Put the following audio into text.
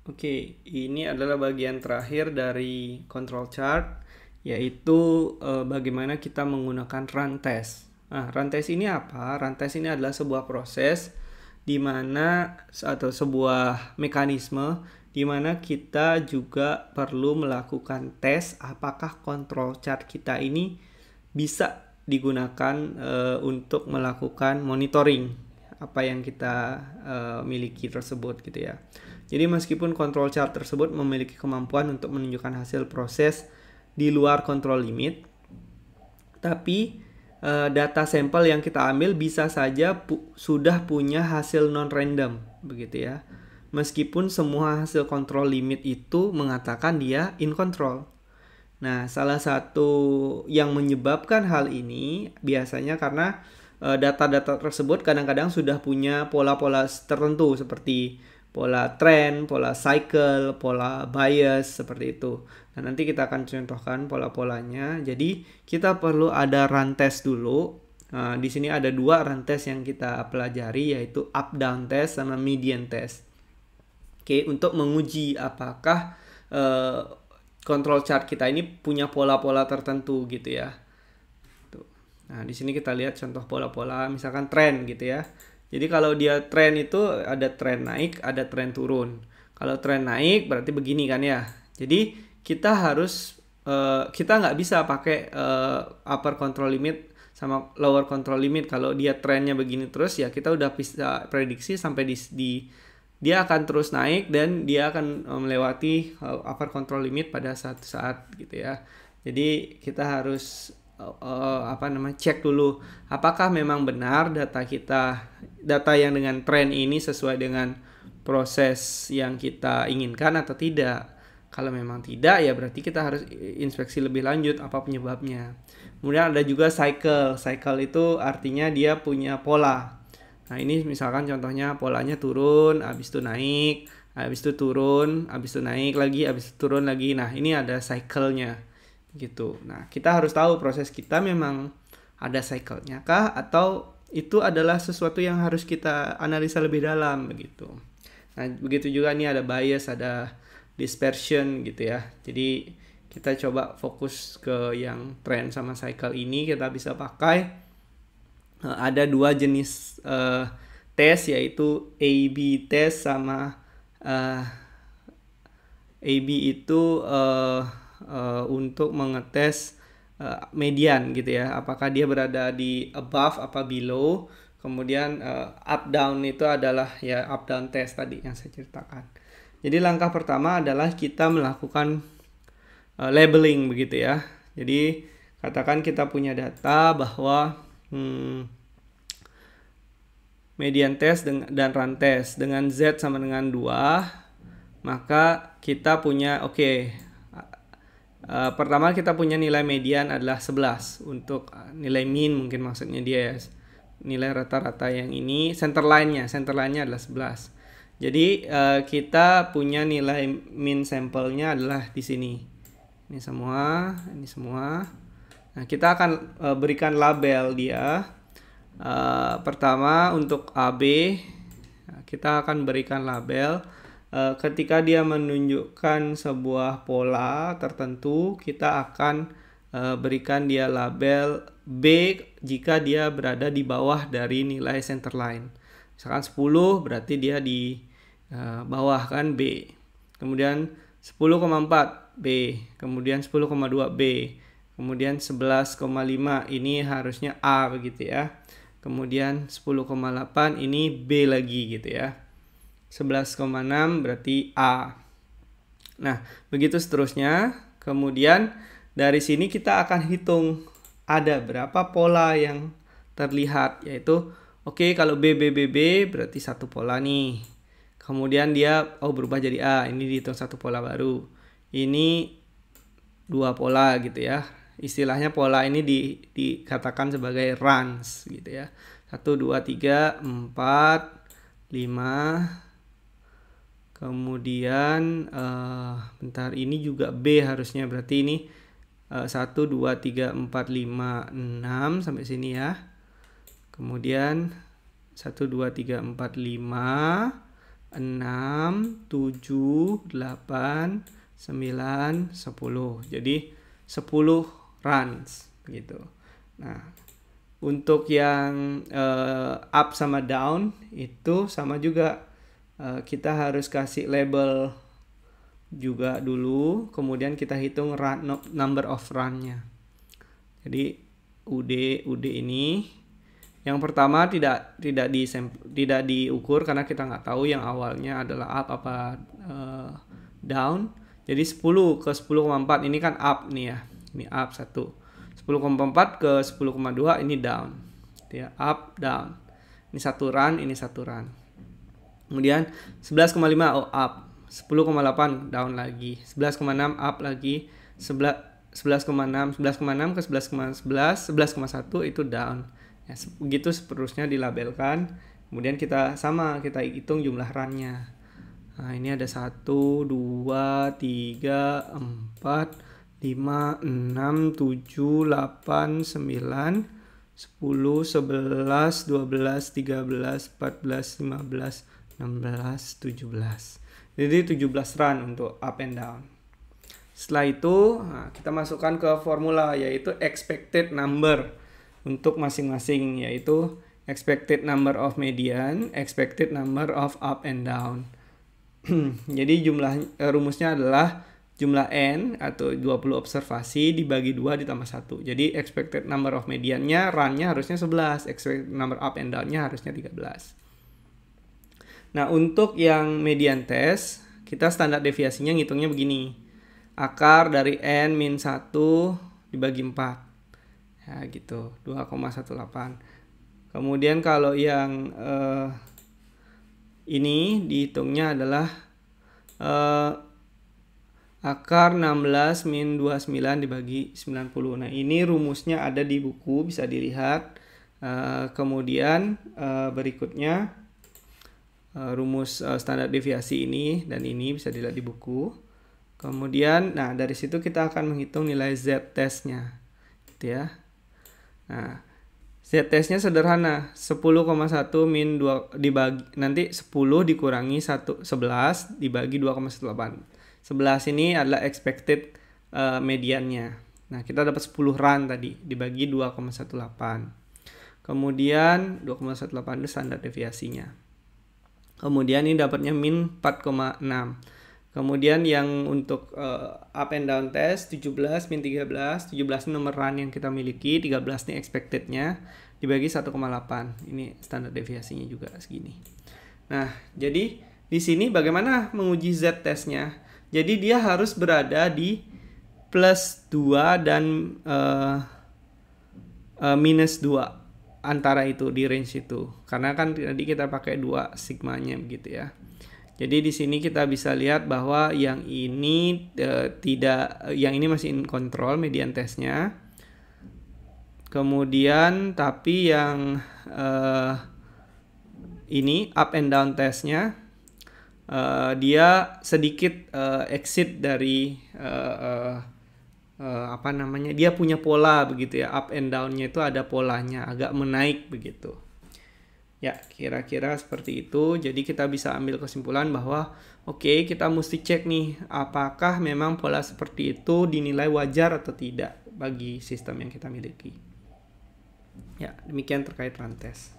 Oke, ini adalah bagian terakhir dari control chart, yaitu bagaimana kita menggunakan run test. Nah, run test ini apa? Run test ini adalah sebuah proses di mana atau sebuah mekanisme di mana kita juga perlu melakukan tes apakah control chart kita ini bisa digunakan untuk melakukan monitoring apa yang kita miliki tersebut gitu ya. Jadi meskipun control chart tersebut memiliki kemampuan untuk menunjukkan hasil proses di luar control limit, tapi data sampel yang kita ambil bisa saja sudah punya hasil non-random begitu ya. Meskipun semua hasil control limit itu mengatakan dia in control. Nah, salah satu yang menyebabkan hal ini biasanya karena data-data tersebut kadang-kadang sudah punya pola-pola tertentu seperti pola trend, pola cycle, pola bias seperti itu. Nah, nanti kita akan contohkan pola-polanya. Jadi, kita perlu ada run test dulu. Di sini ada dua run test yang kita pelajari yaitu up down test sama median test. Oke, untuk menguji apakah control chart kita ini punya pola-pola tertentu gitu ya. Nah, di sini kita lihat contoh pola-pola misalkan tren gitu ya. Jadi kalau dia tren itu ada tren naik, ada tren turun. Kalau tren naik berarti begini kan ya. Jadi kita harus kita nggak bisa pakai upper control limit sama lower control limit. Kalau dia trennya begini terus ya kita udah bisa prediksi sampai dia akan terus naik dan dia akan melewati upper control limit pada satu saat gitu ya. Jadi kita harus cek dulu apakah memang benar data yang dengan tren ini sesuai dengan proses yang kita inginkan atau tidak. Kalau memang tidak ya berarti kita harus inspeksi lebih lanjut apa penyebabnya. Kemudian ada juga cycle. Cycle itu artinya dia punya pola. Nah, ini misalkan contohnya polanya turun, habis itu naik, habis itu turun, habis itu naik lagi, habis itu turun lagi. Nah, ini ada cycle-nya gitu. Nah, kita harus tahu proses kita memang ada cycle-nya kah atau itu adalah sesuatu yang harus kita analisa lebih dalam begitu. Nah, begitu juga nih ada bias, ada dispersion gitu ya. Jadi kita coba fokus ke yang trend sama cycle ini kita bisa pakai. Ada dua jenis tes yaitu A/B test sama A/B itu untuk mengetes median gitu ya, apakah dia berada di above apa below. Kemudian up down itu adalah ya up down test tadi yang saya ceritakan. Jadi langkah pertama adalah kita melakukan labeling begitu ya. Jadi katakan kita punya data bahwa median test dan run test dengan Z sama dengan 2, maka kita punya pertama kita punya nilai median adalah 11 untuk nilai mean mungkin maksudnya dia ya. Nilai rata-rata yang ini center line-nya adalah 11. Jadi kita punya nilai mean sampelnya adalah di sini. Ini semua. Nah, kita akan berikan label dia. Pertama untuk AB kita akan berikan label. Ketika dia menunjukkan sebuah pola tertentu, kita akan berikan dia label B jika dia berada di bawah dari nilai center line. Misalkan 10 berarti dia di bawah kan B. Kemudian 10,4 B, kemudian 10,2 B, kemudian 11,5 ini harusnya A begitu ya. Kemudian 10,8 ini B lagi gitu ya. 11,6 berarti A. Nah, begitu seterusnya. Kemudian dari sini kita akan hitung ada berapa pola yang terlihat, yaitu kalau B berarti satu pola nih. Kemudian dia berubah jadi A, ini dihitung satu pola baru. Ini dua pola gitu ya. Istilahnya pola ini dikatakan sebagai runs gitu ya. 1, 2, 3, 4, 5. Kemudian bentar, ini juga B harusnya, berarti ini 1, 2, 3, 4, 5, 6 sampai sini ya. Kemudian 1, 2, 3, 4, 5 6, 7, 8, 9, 10. Jadi 10 runs gitu. Nah, untuk yang up sama down itu sama juga. Kita harus kasih label juga dulu, kemudian kita hitung number of run-nya. Jadi UD ini yang pertama tidak diukur karena kita nggak tahu yang awalnya adalah up apa down. Jadi 10 ke 10,4 ini kan up nih ya. Ini up 1. 10,4 ke 10,2 ini down. Ya, up down. Ini 1 run, ini 1 run. Kemudian 11,5 up. 10,8 down lagi. 11,6 up lagi. 11,6 ke 11,11, 11,1 itu down. Ya, begitu seterusnya dilabelkan. Kemudian kita hitung jumlah run-nya. Nah, ini ada 1, 2, 3, 4, 5, 6, 7, 8, 9, 10, 11, 12, 13, 14, 15, 16, 17. Jadi 17 run untuk up and down. Setelah itu kita masukkan ke formula, yaitu expected number untuk masing-masing, yaitu expected number of median, expected number of up and down. Jadi rumusnya adalah jumlah N atau 20 observasi dibagi 2 ditambah 1. Jadi expected number of mediannya, run-nya harusnya 11, expected number up and down-nya harusnya 13. Nah, untuk yang median test, kita standar deviasinya ngitungnya begini. Akar dari N min 1 dibagi 4. Ya gitu, 2,18. Kemudian kalau yang ini dihitungnya adalah akar 16 min 29 dibagi 90. Nah, ini rumusnya ada di buku, bisa dilihat. Kemudian berikutnya rumus standar deviasi ini dan ini bisa dilihat di buku. Kemudian, nah dari situ kita akan menghitung nilai Z-testnya, gitu ya. Nah, Z-testnya sederhana, 10,1 min 2 dibagi, nanti 10 dikurangi 11 dibagi 2,18. 11 ini adalah expected mediannya. Nah, kita dapat 10 run tadi dibagi 2,18. Kemudian 2,18 itu standar deviasinya. Kemudian ini dapatnya min 4,6. Kemudian yang untuk up and down test 17 min 13, 17 ini nomor run yang kita miliki, 13 ini expectednya dibagi 1,8. Ini standar deviasinya juga segini. Nah, jadi di sini bagaimana menguji Z-testnya? Jadi dia harus berada di plus 2 dan minus 2. Antara itu di range itu, karena kan tadi kita pakai 2 sigmanya begitu ya. Jadi di sini kita bisa lihat bahwa yang ini yang ini masih in control median testnya. Kemudian tapi yang ini up and down testnya dia sedikit exit dari dia punya pola begitu ya, up and down-nya itu ada polanya, agak menaik begitu. Ya, kira-kira seperti itu. Jadi kita bisa ambil kesimpulan bahwa oke, kita mesti cek nih apakah memang pola seperti itu dinilai wajar atau tidak bagi sistem yang kita miliki. Ya, demikian terkait run test.